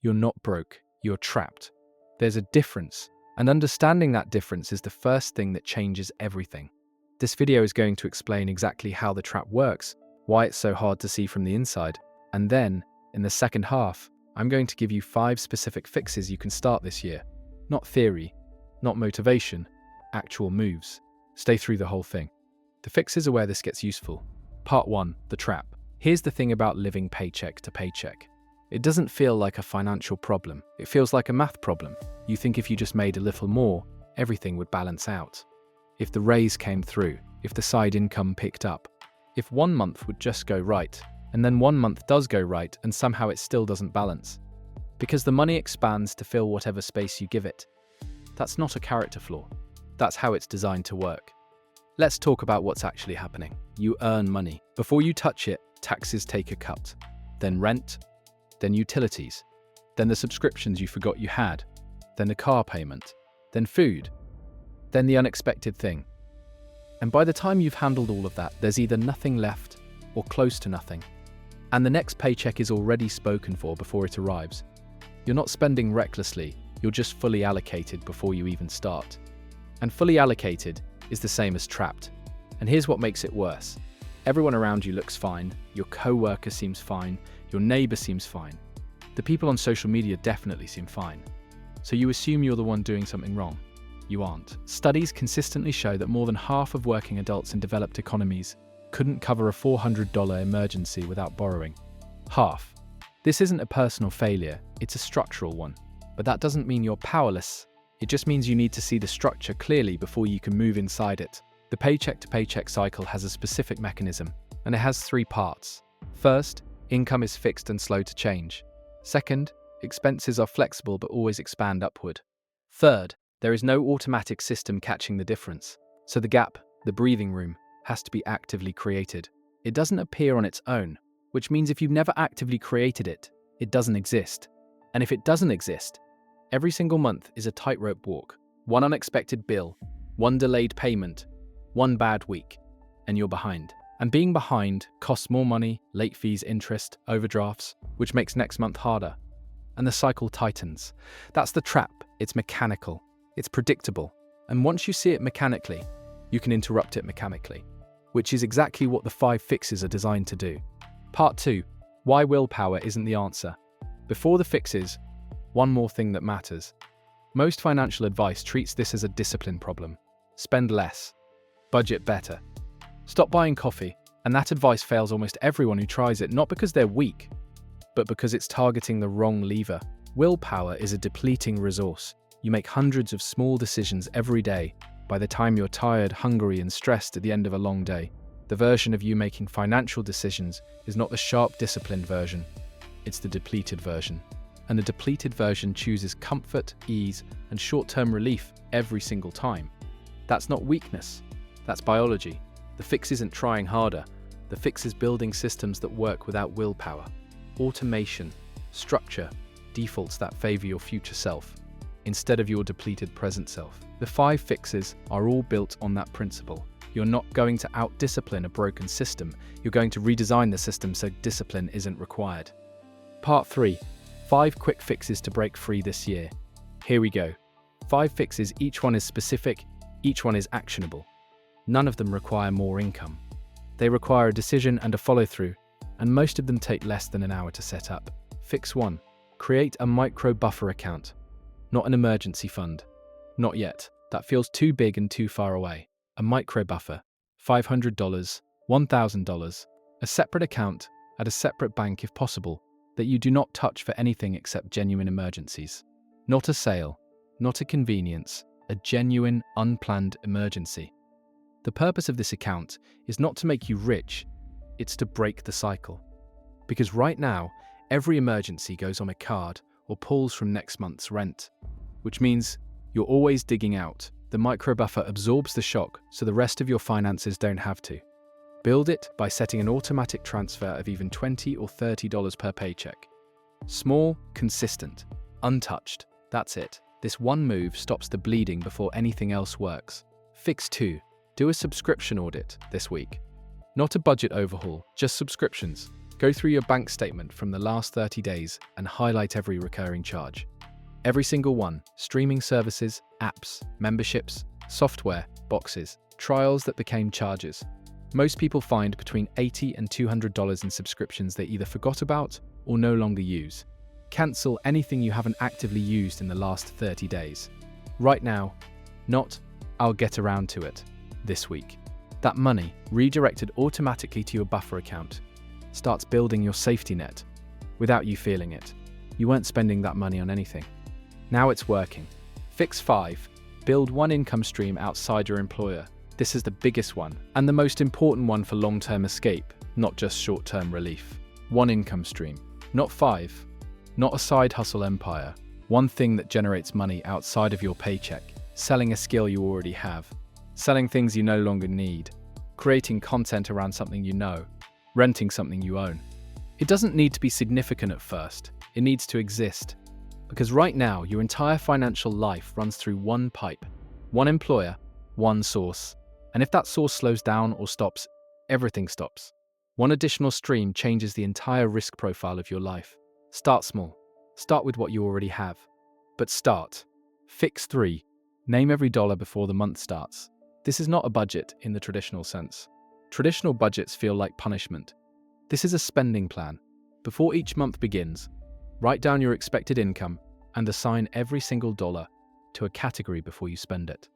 You're not broke, you're trapped. There's a difference, and understanding that difference is the first thing that changes everything. This video is going to explain exactly how the trap works, why it's so hard to see from the inside, and then, in the second half, I'm going to give you 5 specific fixes you can start this year. Not theory, not motivation, actual moves. Stay through the whole thing. The fixes are where this gets useful. Part 1, the trap. Here's the thing about living paycheck to paycheck. It doesn't feel like a financial problem. It feels like a math problem. You think if you just made a little more, everything would balance out. If the raise came through, if the side income picked up, if 1 month would just go right, and then 1 month does go right and somehow it still doesn't balance. Because the money expands to fill whatever space you give it. That's not a character flaw. That's how it's designed to work. Let's talk about what's actually happening. You earn money. Before you touch it, taxes take a cut. Then rent, then utilities, then the subscriptions you forgot you had, then the car payment, then food, then the unexpected thing. And by the time you've handled all of that, there's either nothing left or close to nothing. And the next paycheck is already spoken for before it arrives. You're not spending recklessly, you're just fully allocated before you even start. And fully allocated is the same as trapped. And here's what makes it worse. Everyone around you looks fine, your co-worker seems fine, your neighbor seems fine. The people on social media definitely seem fine. So you assume you're the one doing something wrong. You aren't. Studies consistently show that more than half of working adults in developed economies couldn't cover a $400 emergency without borrowing. Half. This isn't a personal failure, it's a structural one. But that doesn't mean you're powerless. It just means you need to see the structure clearly before you can move inside it. The paycheck-to-paycheck cycle has a specific mechanism, and it has 3 parts. First, income is fixed and slow to change. Second, expenses are flexible but always expand upward. Third, there is no automatic system catching the difference. So the gap, the breathing room, has to be actively created. It doesn't appear on its own, which means if you've never actively created it, it doesn't exist. And if it doesn't exist, every single month is a tightrope walk. 1 unexpected bill, 1 delayed payment, 1 bad week, and you're behind. And being behind costs more money, late fees, interest, overdrafts, which makes next month harder. And the cycle tightens. That's the trap. It's mechanical. It's predictable. And once you see it mechanically, you can interrupt it mechanically, which is exactly what the 5 fixes are designed to do. Part 2, why willpower isn't the answer. Before the fixes, one more thing that matters. Most financial advice treats this as a discipline problem. Spend less. Budget better. Stop buying coffee, and that advice fails almost everyone who tries it, not because they're weak, but because it's targeting the wrong lever. Willpower is a depleting resource. You make hundreds of small decisions every day. By the time you're tired, hungry, and stressed at the end of a long day, the version of you making financial decisions is not the sharp, disciplined version. It's the depleted version. And the depleted version chooses comfort, ease, and short-term relief every single time. That's not weakness. That's biology. The fix isn't trying harder. The fix is building systems that work without willpower. Automation, structure, defaults that favor your future self instead of your depleted present self. The 5 fixes are all built on that principle. You're not going to out-discipline a broken system. You're going to redesign the system so discipline isn't required. Part 3, 5 quick fixes to break free this year. Here we go. 5 fixes, each one is specific, each one is actionable. None of them require more income. They require a decision and a follow-through, and most of them take less than an hour to set up. Fix 1. Create a micro buffer account. Not an emergency fund. Not yet. That feels too big and too far away. A micro buffer. $500, $1,000. A separate account at a separate bank if possible, that you do not touch for anything except genuine emergencies. Not a sale, not a convenience, a genuine, unplanned emergency. The purpose of this account is not to make you rich, it's to break the cycle. Because right now, every emergency goes on a card or pulls from next month's rent, which means you're always digging out. The micro buffer absorbs the shock so the rest of your finances don't have to. Build it by setting an automatic transfer of even $20 or $30 per paycheck. Small, consistent, untouched. That's it. This one move stops the bleeding before anything else works. Fix 2. Do a subscription audit this week. Not a budget overhaul, just subscriptions. Go through your bank statement from the last 30 days and highlight every recurring charge. Every single one: streaming services, apps, memberships, software, boxes, trials that became charges. Most people find between $80 and $200 in subscriptions they either forgot about or no longer use. Cancel anything you haven't actively used in the last 30 days. Right now, not "I'll get around to it" this week. That money, redirected automatically to your buffer account, starts building your safety net without you feeling it. You weren't spending that money on anything. Now it's working. Fix 5. Build one income stream outside your employer. This is the biggest one and the most important one for long-term escape, not just short-term relief. One income stream, not 5. Not a side hustle empire. One thing that generates money outside of your paycheck. Selling a skill you already have. Selling things you no longer need. Creating content around something you know. Renting something you own. It doesn't need to be significant at first. It needs to exist. Because right now, your entire financial life runs through one pipe. One employer, one source. And if that source slows down or stops, everything stops. One additional stream changes the entire risk profile of your life. Start small. Start with what you already have. But start. Fix 3. Name every dollar before the month starts. This is not a budget in the traditional sense. Traditional budgets feel like punishment. This is a spending plan. Before each month begins, write down your expected income and assign every single dollar to a category before you spend it.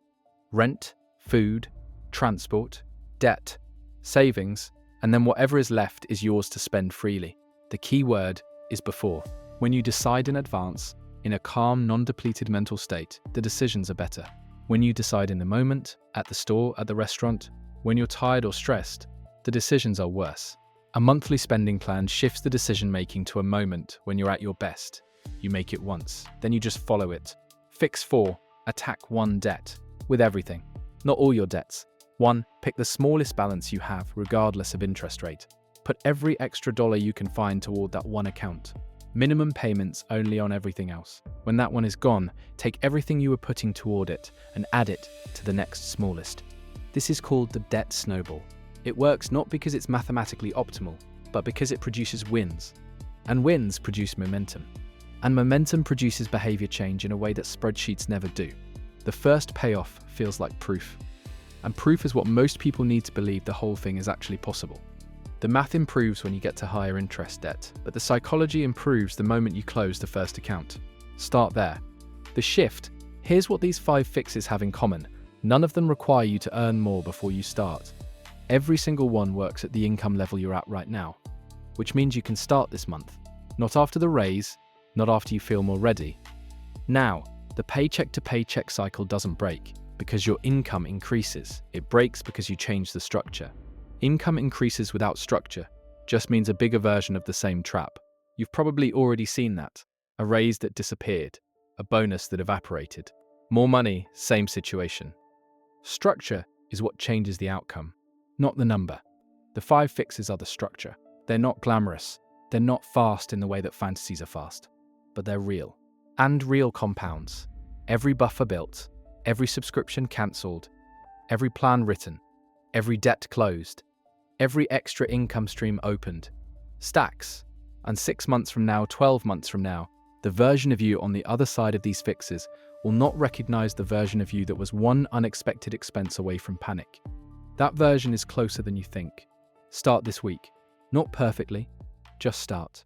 Rent, food, transport, debt, savings, and then whatever is left is yours to spend freely. The key word is before. When you decide in advance, in a calm, non-depleted mental state, the decisions are better. When you decide in the moment, at the store, at the restaurant, when you're tired or stressed, the decisions are worse. A monthly spending plan shifts the decision-making to a moment when you're at your best. You make it once, then you just follow it. Fix 4. Attack one debt. With everything. Not all your debts. 1. Pick the smallest balance you have, regardless of interest rate. Put every extra dollar you can find toward that one account. Minimum payments only on everything else. When that one is gone, take everything you were putting toward it and add it to the next smallest. This is called the debt snowball. It works not because it's mathematically optimal, but because it produces wins. And wins produce momentum. And momentum produces behavior change in a way that spreadsheets never do. The first payoff feels like proof. And proof is what most people need to believe the whole thing is actually possible. The math improves when you get to higher interest debt, but the psychology improves the moment you close the first account. Start there. The shift. Here's what these 5 fixes have in common. None of them require you to earn more before you start. Every single one works at the income level you're at right now, which means you can start this month. Not after the raise, not after you feel more ready. Now, the paycheck-to-paycheck cycle doesn't break because your income increases. It breaks because you change the structure. Income increases without structure just means a bigger version of the same trap. You've probably already seen that. A raise that disappeared, a bonus that evaporated. More money, same situation. Structure is what changes the outcome, not the number. The 5 fixes are the structure. They're not glamorous. They're not fast in the way that fantasies are fast, but they're real. And real compounds. Every buffer built, every subscription cancelled, every plan written, every debt closed, every extra income stream opened. Stacks. And 6 months from now, 12 months from now, the version of you on the other side of these fixes will not recognize the version of you that was one unexpected expense away from panic. That version is closer than you think. Start this week. Not perfectly, just start.